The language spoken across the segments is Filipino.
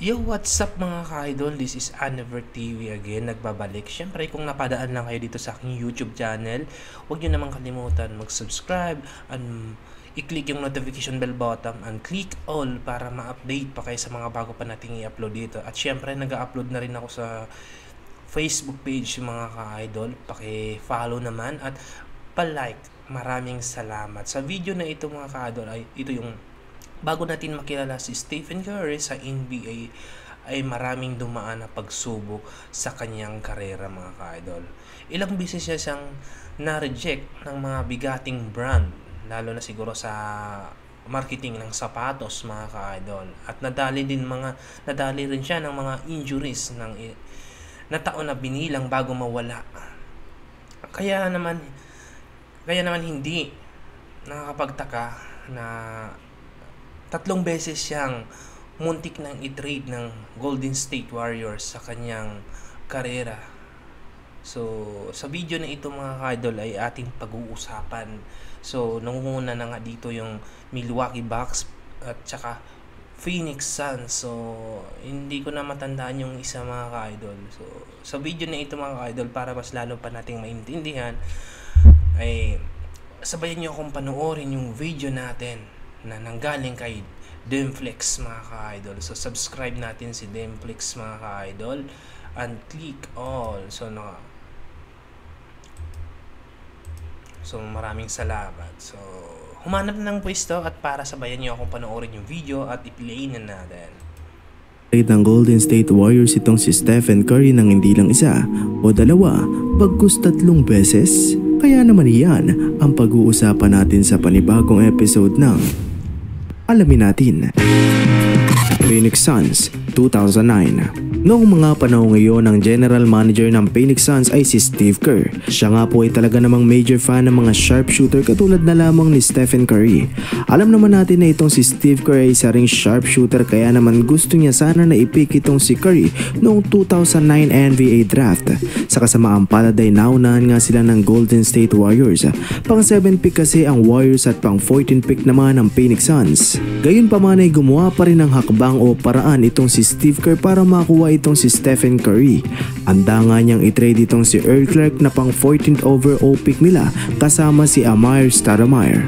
Yo, what's up mga ka-idol? This is Aniver TV again, nagbabalik. Siyempre, kung napadaan lang kayo dito sa aking YouTube channel, huwag nyo naman kalimutan mag-subscribe and i-click yung notification bell button and click all para ma-update pa kayo sa mga bago pa nating i-upload dito. At siyempre, nag-upload na rin ako sa Facebook page mga ka-idol. Paki-follow naman at pa-like. Maraming salamat. Sa video na ito mga ka-idol, ay ito yung bago natin makilala si Stephen Curry sa NBA, ay maraming dumaan na pagsubok sa kanyang karera mga ka-idol. Ilang beses siya siyang na-reject ng mga bigating brand, lalo na siguro sa marketing ng sapatos mga ka-idol. At nadali rin siya ng mga injuries na taon na binilang bago mawala. Kaya naman hindi nakakapagtaka na 3 beses siyang muntik nang i-trade ng Golden State Warriors sa kanyang karera. So, sa video na ito mga ka-idol ay ating pag-uusapan. So, nangunguna na nga dito yung Milwaukee Bucks at saka Phoenix Suns. So, hindi ko na matandaan yung isa mga ka-idol. So, sa video na ito mga ka-idol, para mas lalo pa nating maintindihan, ay sabayan nyo akong panoorin yung video natin na nanggaling kay Demflex mga ka-idol. So subscribe natin si Demflex mga ka-idol and click all. So maraming salamat. So humanap ng pwesto at para sabayan niyo akong panoorin yung video at i-play na natin. Ng Golden State Warriors itong si Stephen Curry ng hindi lang isa o dalawa, bagkus 3 beses. Kaya naman iyan ang pag-uusapan natin sa panibagong episode ng Alamin Natin. Phoenix Suns 2009. Noong mga panahon ngayon, ang general manager ng Phoenix Suns ay si Steve Kerr. Siya nga po ay talaga namang major fan ng mga sharpshooter katulad na lamang ni Stephen Curry. Alam naman natin na itong si Steve Kerr ay isa ring sharpshooter, kaya naman gusto niya sana na i-pick itong si Curry noong 2009 NBA draft. Sa kasamaang palad ay naunahan nga sila ng Golden State Warriors. Pang 7 pick kasi ang Warriors at pang 14 pick naman ang Phoenix Suns. Gayunpaman ay gumawa pa rin ng hakbang o paraan itong si Steve Kerr para makuha itong si Stephen Curry. Handa nga niyang i-trade itong si Earl Clark na pang 14th overall pick nila kasama si Amir Stoudemire.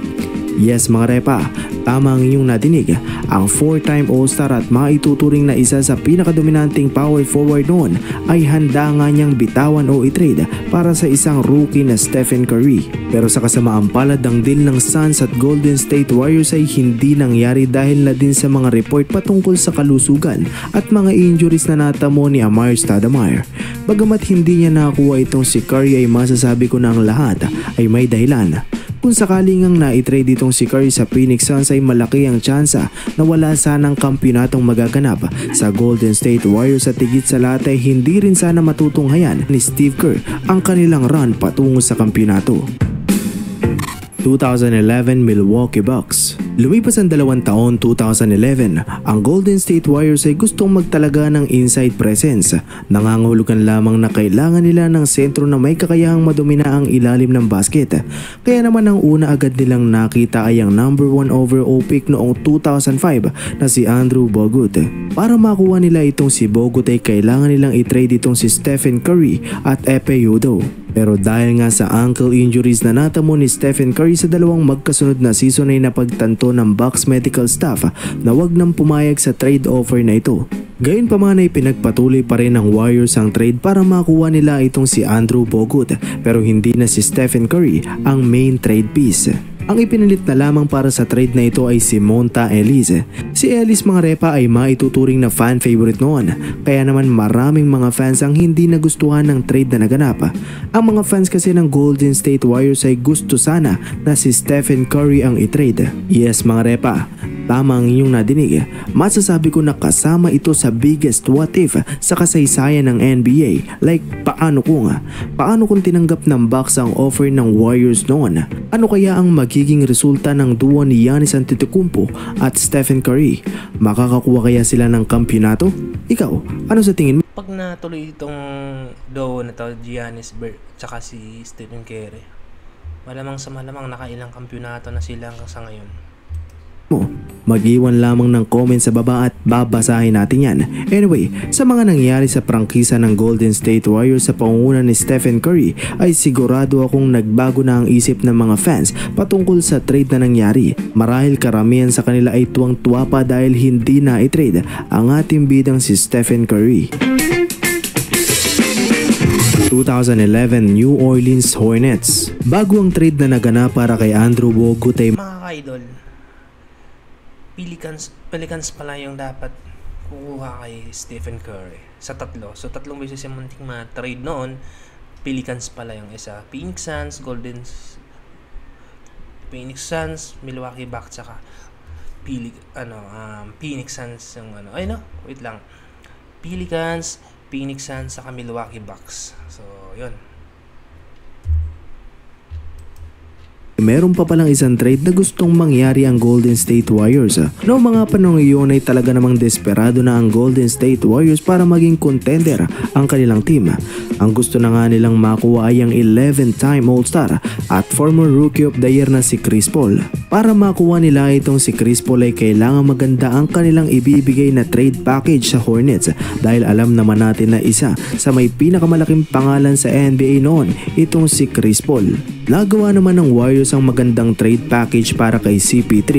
Yes mga repa, tama ang inyong nadinig. Ang 4-time All-Star at maituturing na isa sa pinakadominanting power forward noon ay handa nga niyang bitawan o i-trade para sa isang rookie na Stephen Curry. Pero sa kasamaang palad, ang deal ng Suns at Golden State Warriors ay hindi nangyari dahil na din sa mga report patungkol sa kalusugan at mga injuries na natamo ni Amir Stoudemire. Bagamat hindi niya nakuha itong si Curry, ay masasabi ko na ang lahat ay may dahilan. Kung sakaling ang na-trade itong si Curry sa Phoenix Suns, ay malaki ang tsansa na wala sanang kampyonatong magaganap sa Golden State Warriors at higit sa lahat ay hindi rin sana matutunghayan ni Steve Kerr ang kanilang run patungo sa kampyonato. 2011 Milwaukee Bucks. Lumipas ang 2 taon, 2011, ang Golden State Warriors ay gustong magtalaga ng inside presence. Nangangahulugan lamang na kailangan nila ng sentro na may kakayahang madumina ang ilalim ng basket. Kaya naman ang una agad nilang nakita ay ang number 1 overall pick noong 2005 na si Andrew Bogut. Para makuha nila itong si Bogut ay kailangan nilang i-trade itong si Stephen Curry at Epe Udoh. Pero dahil nga sa ankle injuries na natamo ni Stephen Curry sa 2 magkasunod na season, ay napagtanto ng Bucks medical staff na wag nang pumayag sa trade offer na ito. Gayunpaman ay pinagpatuloy pa rin ng Warriors ang trade para makuha nila itong si Andrew Bogut, pero hindi na si Stephen Curry ang main trade piece. Ang ipinilit na lamang para sa trade na ito ay si Monta Ellis. Si Ellis mga repa ay maituturing na fan favorite noon, kaya naman maraming mga fans ang hindi nagustuhan ng trade na naganap. Ang mga fans kasi ng Golden State Warriors ay gusto sana na si Stephen Curry ang i-trade. Yes mga repa, tama ang inyong nadinig. Masasabi ko na kasama ito sa biggest what if sa kasaysayan ng NBA. Like paano kung tinanggap ng Bucks ang offer ng Warriors noon? Ano kaya ang magiging resulta ng duo ni Giannis Antetokounmpo at Stephen Curry? Makakakuha kaya sila ng kampyonato? Ikaw, ano sa tingin mo? Pag natuloy itong duo na to, Giannis tsaka si Stephen Curry, malamang sa malamang nakailang kampyonato na sila hanggang sa ngayon. Mag-iwan lamang ng comment sa baba at babasahin natin yan. Anyway, sa mga nangyari sa prangkisa ng Golden State Warriors sa pangunguna ni Stephen Curry ay sigurado akong nagbago na ang isip ng mga fans patungkol sa trade na nangyari. Marahil karamihan sa kanila ay tuwang-tuwa pa dahil hindi na i-trade ang ating bidang si Stephen Curry. 2011 New Orleans Hornets. Bago ang trade na naganap para kay Andrew Bogut ay Mga ka-idol, Pelicans pala yung dapat kukuha kay Stephen Curry sa tatlo. So tatlong beses yung munting ma-trade noon. Pelicans pala yung isa. Phoenix Suns, Milwaukee Bucks, saka Phoenix Suns yung Pelicans, Phoenix Suns, saka Milwaukee Bucks. So, yun. meron pa palang isang trade na gustong mangyari ang Golden State Warriors. Noong mga panahon iyon ay talaga namang desperado na ang Golden State Warriors para maging contender ang kanilang team. Ang gusto na nga nilang makuha ay ang 11-time All-Star at former Rookie of the Year na si Chris Paul. Para makuha nila itong si Chris Paul ay kailangan maganda ang kanilang ibibigay na trade package sa Hornets dahil alam naman natin na isa sa may pinakamalaking pangalan sa NBA noon itong si Chris Paul. Nagawa naman ng Warriors ang magandang trade package para kay CP3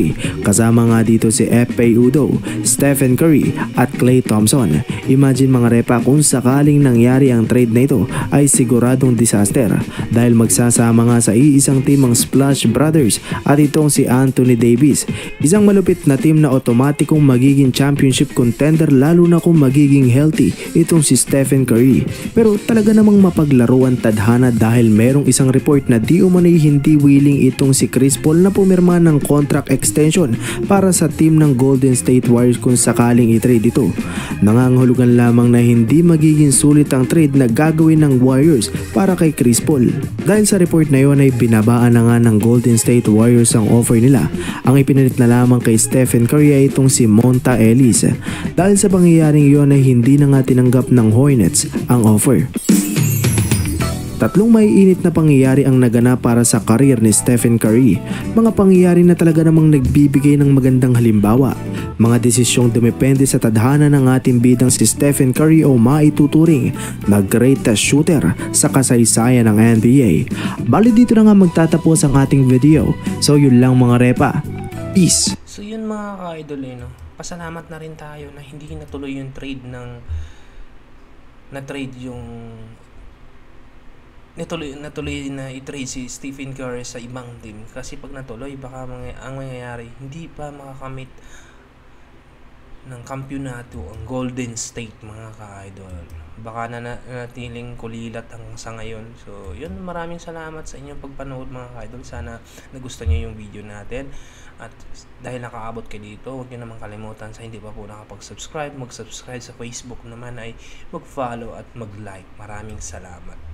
kasama nga dito si F.A. Udoh, Stephen Curry at Klay Thompson. Imagine mga repa kung sakaling nangyari ang trade na ito ay siguradong disaster dahil magsasama nga sa iisang team ang Splash Brothers at itong si Anthony Davis. Isang malupit na team na otomatikong magiging championship contender lalo na kung magiging healthy itong si Stephen Curry. Pero talaga namang mapaglaro ang tadhana dahil merong isang report na di umano'y hindi willing itong si Chris Paul na pumirma ng contract extension para sa team ng Golden State Warriors kung sakaling i-trade ito. Nangangahulugan lamang na hindi magiging sulit ang trade na gagawin ng Warriors para kay Chris Paul. Dahil sa report na yon ay binabaan na nga ng Golden State Warriors ang offer nila. Ang ipinalit na lamang kay Stephen Curry ay itong si Monta Ellis. Dahil sa pangyayaring yon ay hindi na nga tinanggap ng Hornets ang offer. Tatlong maiinit na pangyayari ang naganap para sa karir ni Stephen Curry. Mga pangyayari na talaga namang nagbibigay ng magandang halimbawa. Mga desisyong dumepende sa tadhana ng ating bidang si Stephen Curry o maituturing na greatest shooter sa kasaysayan ng NBA. Bali dito na nga magtatapos ang ating video. So yun lang mga repa. Peace! So yun mga ka-idol pasalamat na rin tayo na hindi natuloy yung trade natuloy na i-trade si Stephen Curry sa ibang team kasi pag natuloy baka ang mangyayari hindi pa makakamit ng kampyonato ang Golden State mga ka-idol. Baka natiling kulilat ang sa ngayon. So yun, maraming salamat sa inyong pagpanood mga ka-idol. Sana nagustuhan niyo yung video natin at dahil nakaabot kayo dito, huwag niyo naman kalimutan sa hindi pa po nakapag-subscribe, mag-subscribe sa Facebook naman ay mag-follow at mag-like. Maraming salamat.